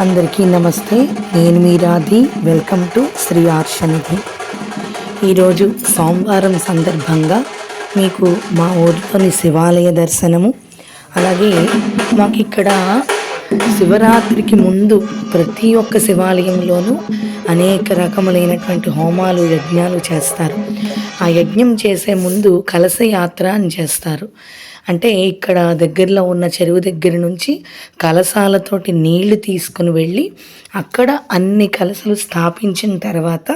అందరికీ నమస్తే. నేను మీ రాధి. Welcome to Shri Arshanidhi. ఈరోజు సోమవారం సందర్భంగా మీకు మా ఊరిలోని శివాలయ దర్శనము, అలాగే మాకు ఇక్కడ శివరాత్రికి ముందు ప్రతి ఒక్క శివాలయంలోనూ అనేక రకములైనటువంటి హోమాలు, యజ్ఞాలు చేస్తారు. ఆ యజ్ఞం చేసే ముందు కలశ యాత్ర అని చేస్తారు. అంటే ఇక్కడ దగ్గరలో ఉన్న చెరువు దగ్గర నుంచి కలశాలతోటి నీళ్లు తీసుకుని వెళ్ళి అక్కడ అన్ని కలశలు స్థాపించిన తర్వాత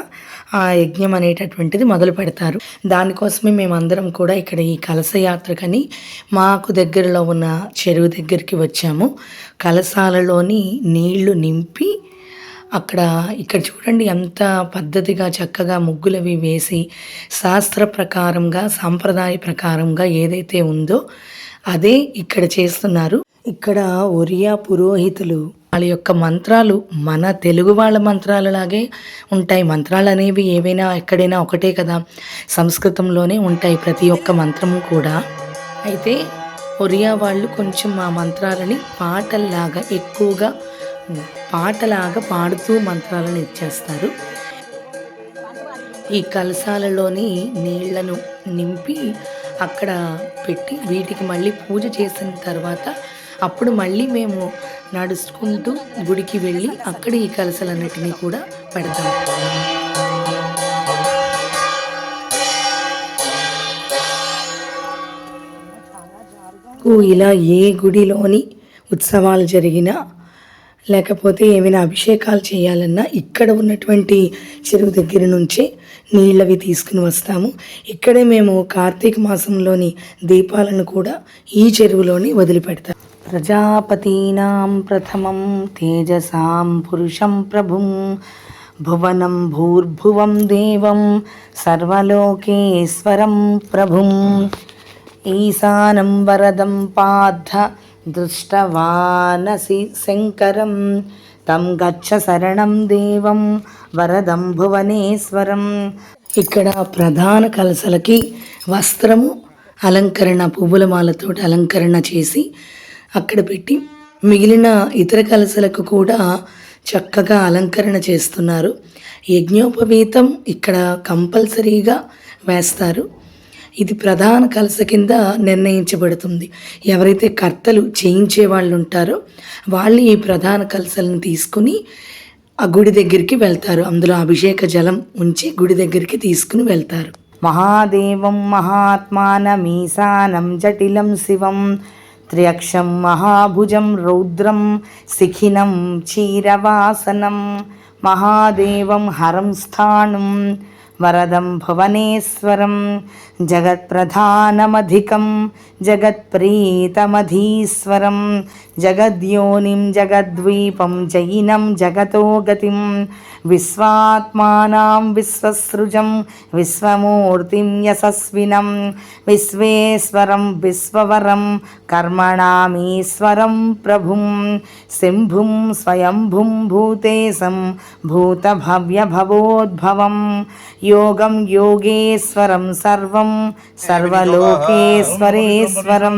ఆ యజ్ఞం అనేటటువంటిది మొదలు పెడతారు. దానికోసమే మేమందరం కూడా ఇక్కడ ఈ కలశయాత్రకని మాకు దగ్గరలో ఉన్న చెరువు దగ్గరికి వచ్చాము. కలశాలలోని నీళ్లు నింపి ఇక్కడ చూడండి ఎంత పద్ధతిగా చక్కగా ముగ్గులవి వేసి శాస్త్ర ప్రకారంగా, సాంప్రదాయ ప్రకారంగా ఏదైతే ఉందో అదే ఇక్కడ చేస్తున్నారు. ఇక్కడ ఒరియా పురోహితులు వాళ్ళ యొక్క మంత్రాలు మన తెలుగు వాళ్ళ మంత్రాలలాగే ఉంటాయి. మంత్రాలు అనేవి ఏవైనా ఎక్కడైనా ఒకటే కదా, సంస్కృతంలోనే ఉంటాయి ప్రతి ఒక్క మంత్రము కూడా. అయితే ఒరియా వాళ్ళు కొంచెం ఆ మంత్రాలని పాటల్లాగా ఎక్కువగా పాడుతూ మంత్రాలను ఇచ్చేస్తారు. ఈ కలశాలలోని నీళ్లను నింపి అక్కడ పెట్టి వీటికి మళ్ళీ పూజ చేసిన తర్వాత అప్పుడు మళ్ళీ మేము నడుచుకుంటూ గుడికి వెళ్ళి అక్కడ ఈ కలశాలన్నిటినీ కూడా పెడతాం. ఇలా ఏ గుడిలోని ఉత్సవాలు జరిగినా లేకపోతే ఏమైనా అభిషేకాలు చేయాలన్నా ఇక్కడ ఉన్నటువంటి చెరువు దగ్గర నుంచే నీళ్ళవి తీసుకుని వస్తాము. ఇక్కడే మేము కార్తీక మాసంలోని దీపాలను కూడా ఈ చెరువులోని వదిలిపెడతాం. ప్రజాపతీనాం ప్రథమం తేజసాం పురుషం ప్రభుం భువనం భూర్భువం దేవం సర్వలోకేశ్వరం ప్రభుం ఈశానం వరదం పార్థ దృష్టవానసి శంకరం తం గచ్చ శరణం దేవం వరదం భువనేశ్వరం. ఇక్కడ ప్రధాన కలశలకి వస్త్రము అలంకరణ, పువ్వుల మాలతో అలంకరణ చేసి అక్కడ పెట్టి మిగిలిన ఇతర కలశలకు కూడా చక్కగా అలంకరణ చేస్తున్నారు. యజ్ఞోపవీతం ఇక్కడ కంపల్సరీగా వేస్తారు. ఇది ప్రధాన కలశ కింద నిర్ణయించబడుతుంది. ఎవరైతే కర్తలు చేయించే వాళ్ళు ఉంటారో వాళ్ళు ఈ ప్రధాన కలశలను తీసుకుని ఆ గుడి దగ్గరికి వెళ్తారు. అందులో అభిషేక జలం ఉంచి గుడి దగ్గరికి తీసుకుని వెళ్తారు. మహాదేవం మహాత్మానమీశానం జటిలం శివం త్ర్యక్షం మహాభుజం రౌద్రం శిఖినం క్షీరవాసనం మహాదేవం హరం స్థాణుం వరదం భువనేశ్వరం జగత్ప్రధానమధికం జగత్ప్రీతమధీశ్వరం జగద్యోనిం జగద్వీపం జైనం జగతో గతిం విశ్వాత్మానాం విశ్వసృజం విశ్వమూర్తిం యశస్వినం విశ్వేశ్వరం విశ్వవరం కర్మణామీశ్వరం ప్రభుం శంభుం స్వయంభుం భూతేశం భూతభవ్యభవోద్భవం యోగం యోగేశ్వరం సర్వం సర్వలోకేశ్వరేశ్వరం.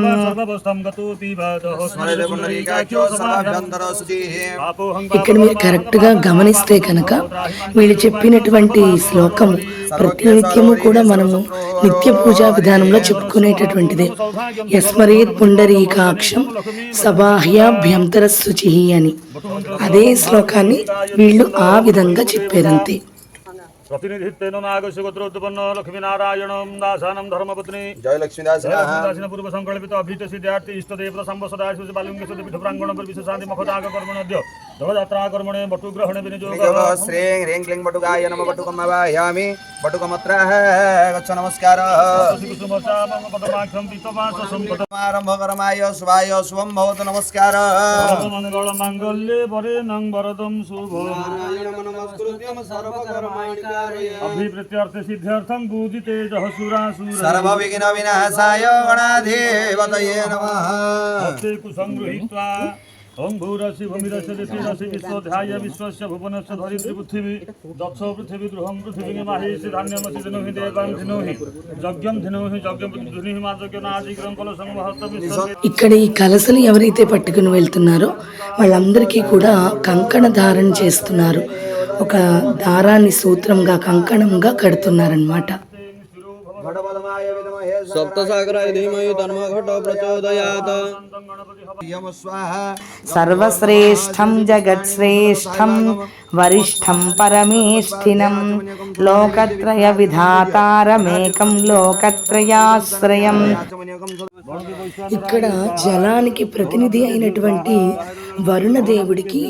ఇక్కడ మీరు కరెక్ట్గా గమనిస్తే కనుక వీళ్ళు చెప్పినటువంటి శ్లోకం ప్రతినిత్యము కూడా మనము నిత్య పూజా విధానంలో చెప్పుకునేటటువంటిదే. యస్మరేత్ పుండరీకాక్షం సబాహ్యాభ్యంతర శుచి అని అదే శ్లోకాన్ని వీళ్ళు ఆ విధంగా చెప్పారంతే. प्रतिनिधित्वेन नागस्यगोत्रोत्पन्न लक्ष्मीनारायणं दासानं धर्मपत्नी जय लक्ष्मीदासिन पूर्व संकल्पित अभीत सिद्धार्थ इष्टदेव संवत्सरा बालिंग सुदपीठ प्रांगण पर विशेषांति मखदाग कर्मणोद्य दवयात्रा कर्मणे बटुग्रहण विनियोग श्रीं ह्रीं क्लीं बटुकाय नमः बटुकं आवाहयामि बटुकमत्र गच्छ नमस्कार कुसुमचामं पदमाक्षं पितवास संपदमारंभ करमाय शुभाय शुभं भवतु नमस्कार मंगल मांगल्ये वरे नं वरदं शुभं नारायणं नमस्कृत्यं सर्वकर्माणि अभिप्रेत्यर्थ सिद्ध्यर्थं पूजिते जहसुरासुर सर्वविघ्न विनाशाय गणाधिपतये नमः भक्ति कुसंगृहीत्वा ओम भूरसि भूमिरसि ऋषिरसि विश्वोध्याय विश्वस्य भुवनस्य धरित्री पृथिवी दक्षो पृथिवी गृहं पृथिवी माहेशि धान्यमसि धनुहि देवां धनुहि यज्ञं धनुहि यज्ञं धनुहि माजज्ञनादि ग्रंकलसं महत्व विश्व ఇక్కడ ఈ కలసలు ఎవరైతే పట్టుకుని వెళ్తున్నారో వాళ్ళందరికీ కూడా కంకణ ధారణ చేస్తున్నారు. ఒక దారాన్ని సూత్రంగా కంకణంగా కడుతున్నారనమాట. सप्तसागराय धीमहि तन्नो घटो प्रचोदयात् సర్వశ్రేష్టం జగత్శ్రేష్టం వరిష్టం పరమేష్ఠినం లోకత్రయ విధాతారమేకం లోకత్రయాశ్రయం. ఇక్కడ జలానికి ప్రతినిధి అయినటువంటి వరుణ దేవుడికి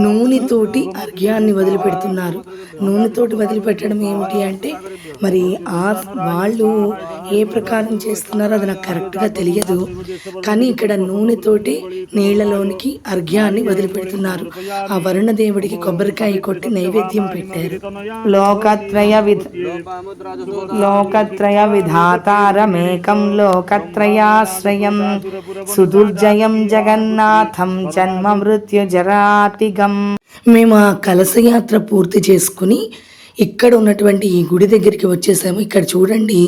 నూనెతోటి అర్ఘ్యాన్ని వదిలిపెడుతున్నారు. నూనెతోటి వదిలిపెట్టడం ఏమిటి అంటే మరి వాళ్ళు ఏ ప్రకారం చేస్తున్నారో అది నాకు కరెక్ట్గా తెలియదు, కానీ ఇక్కడ నూనెతోటి నీళ్లలోనికి అర్ఘ్యాన్ని వదిలిపెడుతున్నారు. ఆ వరుణ దేవుడికి కొబ్బరికాయ కొట్టి నైవేద్యం పెట్టారు. లోకత్రయ విధాతారమేకం లోకత్రయాశ్రయం సుదుర్జయం జగన్నాథం జన్మ మృత్యు జరాతిగం. మేము ఆ కలశయాత్ర పూర్తి చేసుకుని ఇక్కడ ఉన్నటువంటి ఈ గుడి దగ్గరికి వచ్చేసాము. ఇక్కడ చూడండి,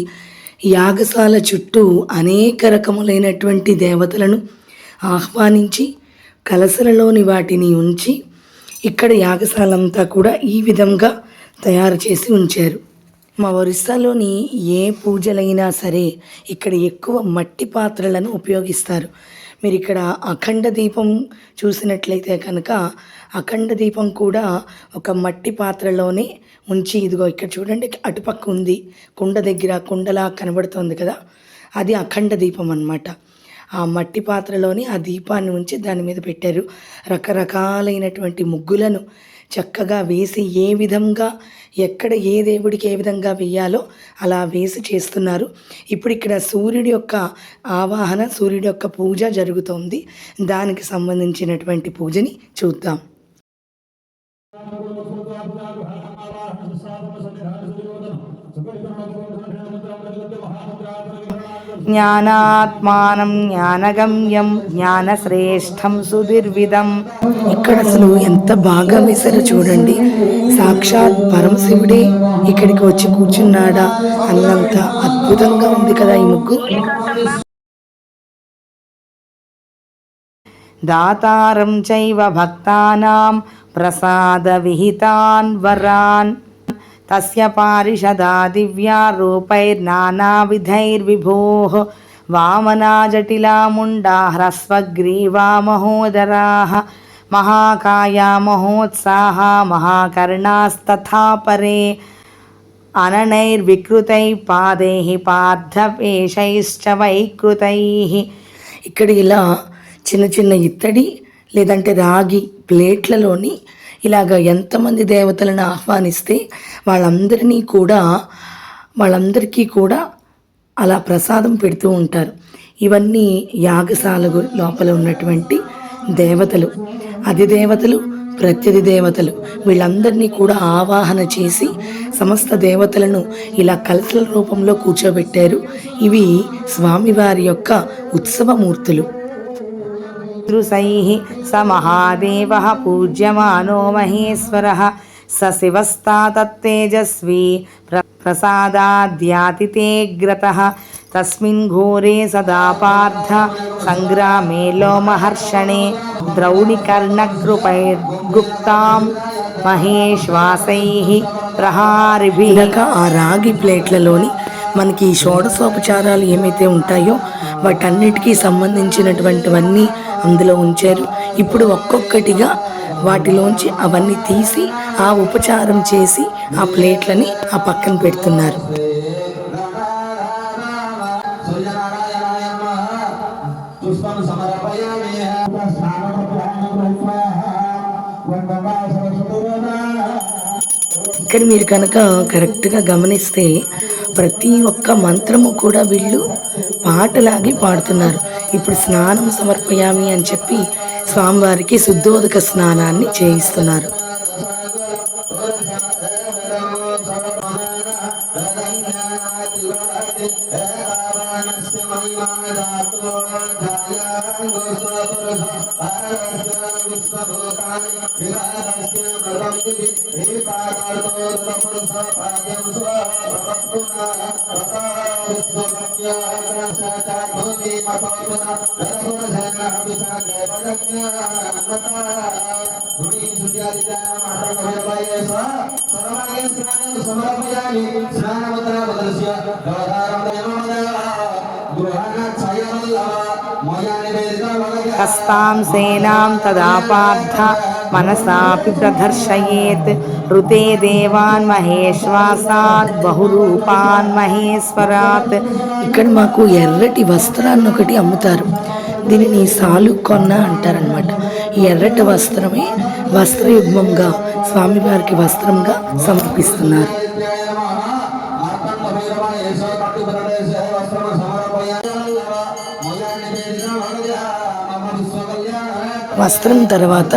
యాగశాల చుట్టూ అనేక రకములైనటువంటి దేవతలను ఆహ్వానించి కలశలలోని వాటిని ఉంచి ఇక్కడ యాగశాల అంతా కూడా ఈ విధంగా తయారు చేసి ఉంచారు. మా ఒరిస్సాలోని ఏ పూజలైనా సరే ఇక్కడ ఎక్కువ మట్టి పాత్రలను ఉపయోగిస్తారు. మీరు ఇక్కడ అఖండ దీపం చూసినట్లయితే కనుక అఖండ దీపం కూడా ఒక మట్టి పాత్రలోనే ఉంచి, ఇదిగో ఇక్కడ చూడండి అటుపక్క ఉంది, కుండ దగ్గర కుండలా కనబడుతుంది కదా, అది అఖండ దీపం అన్నమాట. ఆ మట్టి పాత్రలోని ఆ దీపాన్ని ఉంచి దాని మీద పెట్టారు. రకరకాలైనటువంటి ముగ్గులను చక్కగా వేసి ఏ విధంగా ఎక్కడ ఏ దేవుడికి ఏ విధంగా వేయాలో అలా వేసి చేస్తున్నారు. ఇప్పుడు ఇక్కడ సూర్యుడి యొక్క ఆవాహన, సూర్యుడి యొక్క పూజ జరుగుతోంది. దానికి సంబంధించినటువంటి పూజని చూద్దాం. జ్ఞానాత్మానం జ్ఞానగమ్యం జ్ఞానశ్రేష్టం సుధిర్విధం. ఇక్కడ అసలు ఎంత బాగా వేశారో చూడండి. సాక్షాత్ పరమశివుడే ఇక్కడికి వచ్చి కూర్చున్నాడా అన్నంత అద్భుతంగా ఉంది కదా ఈ ముగ్గు. దాతారం చైవ భక్తానాం ప్రసాద విహితాన్ వరాన్ తస్య పారిషదా దివ్యా రూపైర్నానావిధైర్విభోః వామనా జటిలా ముండా హ్రస్వగ్రీవా మహోదరాః మహాకాయా మహోత్సాహా మహాకర్ణాస్తథా పరే అననైర్వికృతైః పాదైః పార్థవేషైశ్చ వైకృతైః. ఇక్కడ ఇలా చిన్న చిన్న ఇత్తడి లేదంటే రాగి ప్లేట్లలోని ఇలాగ ఎంతమంది దేవతలను ఆహ్వానిస్తే వాళ్ళందరికీ కూడా అలా ప్రసాదం పెడుతూ ఉంటారు. ఇవన్నీ యాగశాల లోపల ఉన్నటువంటి దేవతలు, అధిదేవతలు, ప్రత్యధి దేవతలు, వీళ్ళందరినీ కూడా ఆవాహన చేసి సమస్త దేవతలను ఇలా కలశల రూపంలో కూర్చోబెట్టారు. ఇవి స్వామివారి యొక్క ఉత్సవమూర్తులు. స మహాదేవః పూజ్యమానో మహేశ్వరః స శివస్తాతత్తేజస్వీ ప్రసాదాద్యాతితేగ్రతః తస్మిన్ ఘోరే సదా పార్థ సంగ్రామే లోమహర్షణే ద్రౌణికర్ణకృపైర్గుప్తాం మహేశ్వాసైః ప్రహారిభిః. ఆ రాగి ప్లేట్లలోని మనకి ఈ షోడశోపచారాలు ఏమైతే ఉంటాయో వాటన్నిటికీ సంబంధించినటువంటివన్నీ అందులో ఉంచారు. ఇప్పుడు ఒక్కొక్కటిగా వాటిలోంచి అవన్నీ తీసి ఆ ఉపచారం చేసి ఆ ప్లేట్లని ఆ పక్కన పెడుతున్నారు. ఇక్కడ మీరు కనుక కరెక్ట్గా గమనిస్తే ప్రతి ఒక్క మంత్రము కూడా వీళ్ళు పాటలాగి పాడుతున్నారు. ఇప్పుడు స్నానం సమర్పయామి అని చెప్పి స్వామివారికి శుద్ధోదక స్నానాన్ని చేయిస్తున్నారు. హస్తాం సేనాం తదా పార్థ మనసాపి ప్రదర్శయేత్ ఋతే దేవాన్ మహేశ్వాసాత్ బహురూపాన్ మహేశ్వరాత్. ఇక్కడ మాకు ఎర్రటి వస్త్రాన్ని ఒకటి అమ్ముతారు. దీనిని సాలు కొన్న అంటారనమాట. ఈ ఎర్రటి వస్త్రమే వస్త్రయుగ్మంగా స్వామివారికి వస్త్రంగా సమర్పిస్తున్నారు. వస్త్రం తర్వాత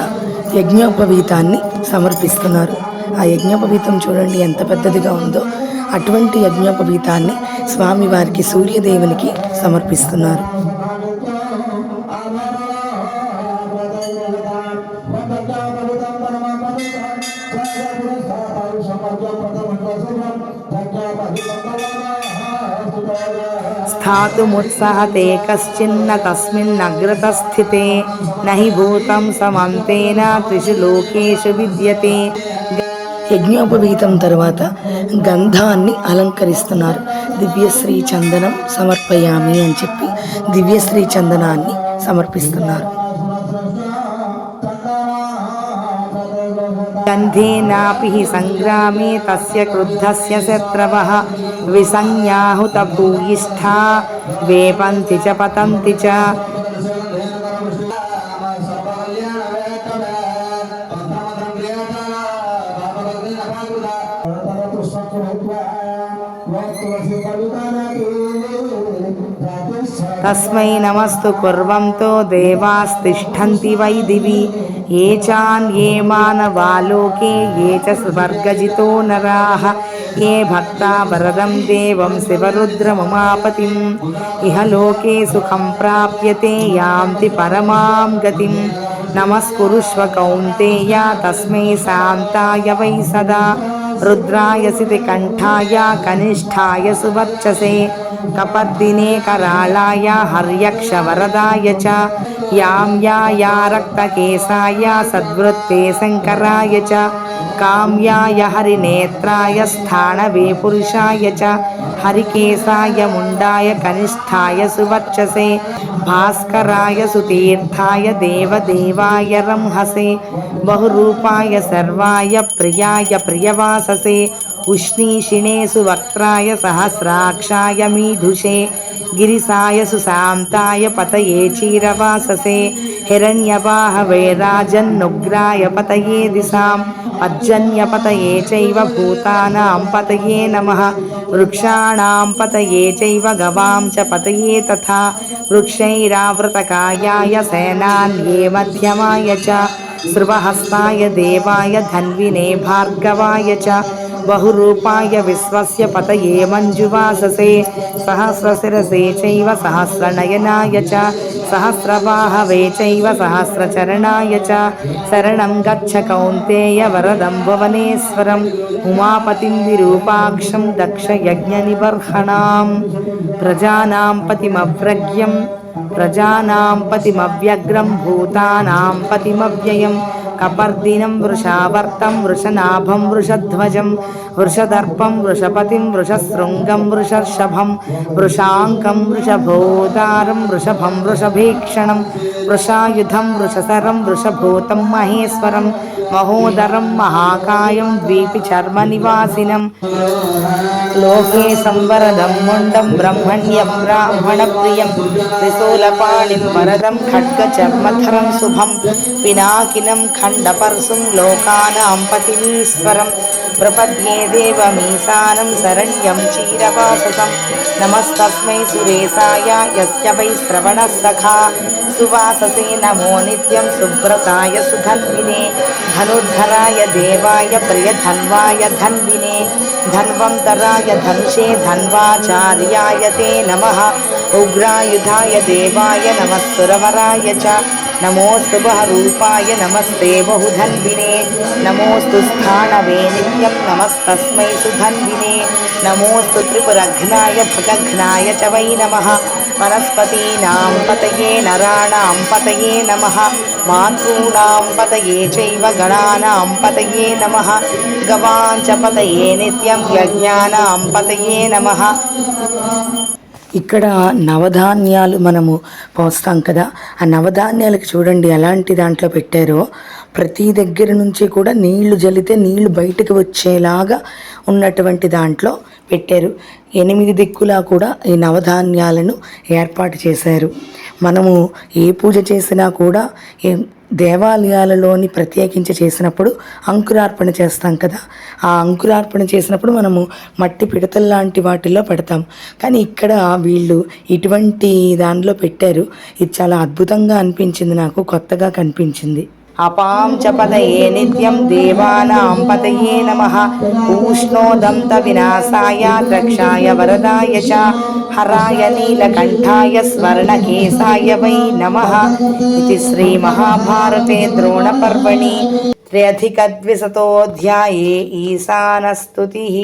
యజ్ఞోపవీతాన్ని సమర్పిస్తున్నారు. ఆ యజ్ఞోపవీతం చూడండి ఎంత పెద్దదిగా ఉందో. అటువంటి యజ్ఞోపవీతాన్ని స్వామివారికి సూర్యదేవునికి సమర్పిస్తున్నారు. స్థాతుముత్సహతే కశ్చిన్న తస్మిన్నగ్రతస్థితే నహి భూతం సమంతేన త్రిషు లోకేషు విద్యతే. యజ్ఞోపవీతం తర్వాత గంధాన్ని అలంకరిస్తున్నారు. దివ్యశ్రీ చందనం సమర్పయామి అని చెప్పి దివ్యశ్రీ చందనాన్ని సమర్పిస్తున్నారు. గంధేనాపి సంగ్రామే తస్య క్రుద్ధస్య శత్రవః విసంజ్ఞాహుత భూయిష్ఠా వేపంతి చ పతంతి చ. తస్మై నమస్తు కుర్వంతో దేవాస్తిష్ఠంతి వై దివి ఏ చాన్యే మానవాలోకే ఏ చ స్వర్గజితో నరాః ఏ భక్తా వరదం దేవం శివరుద్రముమాపతిం ఇహ లోకే సుఖం ప్రాప్యతే యాంతి పరమాం గతిం. నమస్కురుష్వ కౌంతేయ తస్మై శాంతాయ వై సదా రుద్రాయ శితికంఠాయ కనిష్ఠాయ సువర్చసే కపద్దినే కరాళాయ హర్యక్ష వరదాయ చ యామ్యాయ రక్తకేశాయ సద్వృత్తే శంకరాయ చ కామ్యాయ హరినేత్రాయ స్థాణవే పురుషాయ చ హరికేశాయ ముండాయ కనిష్ఠాయ సువర్చసే భాస్కరాయ సుతీర్థాయ దేవదేవాయ రంహసే బహురూపాయ సర్వాయ ప్రియాయ ప్రియవాససే ఉష్ణీషిణే సువక్త్రాయ సహస్రాక్షాయ మీధుషే గిరిసాయ సుశాంతాయ పతయే చీరవాససే హిరణ్యవాహవే రాజన్నుగ్రాయ పతయే దిశాం పజ్జన్యపతయే చైవ భూతానాం పతయే నమః వృక్షాణాం పతయే చైవ గవాం చ పతయే తథా వృక్షైరావృతకాయాయ సేనాన్యే మధ్యమాయ చ శృవహస్తాయ దేవాయ ధన్వినే భార్గవాయ చ బహురూపాయ విశ్వస్య పతయే మంజువాససే సహస్రశిరసే చైవ సహస్రనయనాయ చ సహస్రబాహవే చైవ సహస్రచరణాయ చ శరణం గచ్చ కౌంతేయ వరదం భువనేశ్వరం ఉమాపతిం విరూపాక్షం దక్ష యజ్ఞనిబర్హణాం ప్రజానాం పతిమవ్రజ్యం ప్రజానాం పతిమవ్యగ్రం భూతానాం పతిమవ్యయం కపర్దినం వృషావర్తం వృషనాభం వృషధ్వజం వృషదర్పం వృషపతిం వృషశృంగం వృషర్షభం వృషాంకం వృషభోదారం వృషభం వృషభీక్షణం వృషాయుధం వృషసరం వృషభూతం మహేశ్వరం మహోదరం మహాకాయం ద్వీపి చర్మ నివాసినం లోకే సంవరదం ముండం బ్రహ్మణ్యం బ్రాహ్మణ ప్రియం త్రిశూలపాణిం వరదం ఖడ్గచర్మధరం శుభం పినాకినం ఖండపర్శుం లోకానాం పతిమీశ్వరం ప్రపద్యే దేవమీశానం శరణ్యం చీరవాససం నమస్తస్మై సురేశాయ యస్య వై శ్రవణః సఖా సువాససే నమో నిత్యం సువ్రతాయ సుధన్వినే ధనుర్ధరాయ దేవాయ ప్రియధన్వాయ ధన్వినే ధన్వంతరాయ ధనుషే ధన్వాచార్యాయ తే నమః ఉగ్రాయుధాయ దేవాయ నమః సురవరాయ చ నమోస్తు బహరూపాయ నమస్తే బహుధన్వినే నమోస్తు స్థానవే నిత్యం నమస్తస్మై సుధన్వినే నమోస్తు త్రిపురఘ్నాయ భగఘ్నాయ చ వై నమః వనస్పతీనాం పతయే నరాణాం పతయే నమః మాతॄణాం పతయే చైవ గణానాం పతయే నమః గవాంచ పతయే నిత్యం యజ్ఞానాం పతయే నమః. ఇక్కడ నవధాన్యాలు మనము పోస్తాం కదా, ఆ నవధాన్యాలకు చూడండి ఎలాంటి దాంట్లో పెట్టారో. ప్రతి దగ్గర నుంచి కూడా నీళ్లు జల్లితే నీళ్లు బయటకు వచ్చేలాగా ఉన్నటువంటి దాంట్లో పెట్టారు. 8 దిక్కులా కూడా ఈ నవధాన్యాలను ఏర్పాటు చేశారు. మనము ఏ పూజ చేసినా కూడా దేవాలయాలలోని ప్రత్యేకించి చేసినప్పుడు అంకురార్పణ చేస్తాం కదా, ఆ అంకురార్పణ చేసినప్పుడు మనము మట్టి పిడతల లాంటి వాటిల్లో పెడతాం. కానీ ఇక్కడ వీళ్ళు ఇటువంటి దానిలో పెట్టారు. ఇది చాలా అద్భుతంగా అనిపించింది, నాకు కొత్తగా కనిపించింది. అపాం చ పతయే నిత్యం దేవానాం పతయే నమః ఊష్ణోదంత వినాశాయ ద్రక్షాయ వరదాయ చ హరాయ నీలకంఠాయ స్వర్ణకేశాయ వై నమః. ఇది శ్రీ మహాభారతే ద్రోణ పర్వణి 3 ద్విశతోऽధ్యాయే ఈశానస్తుతిః.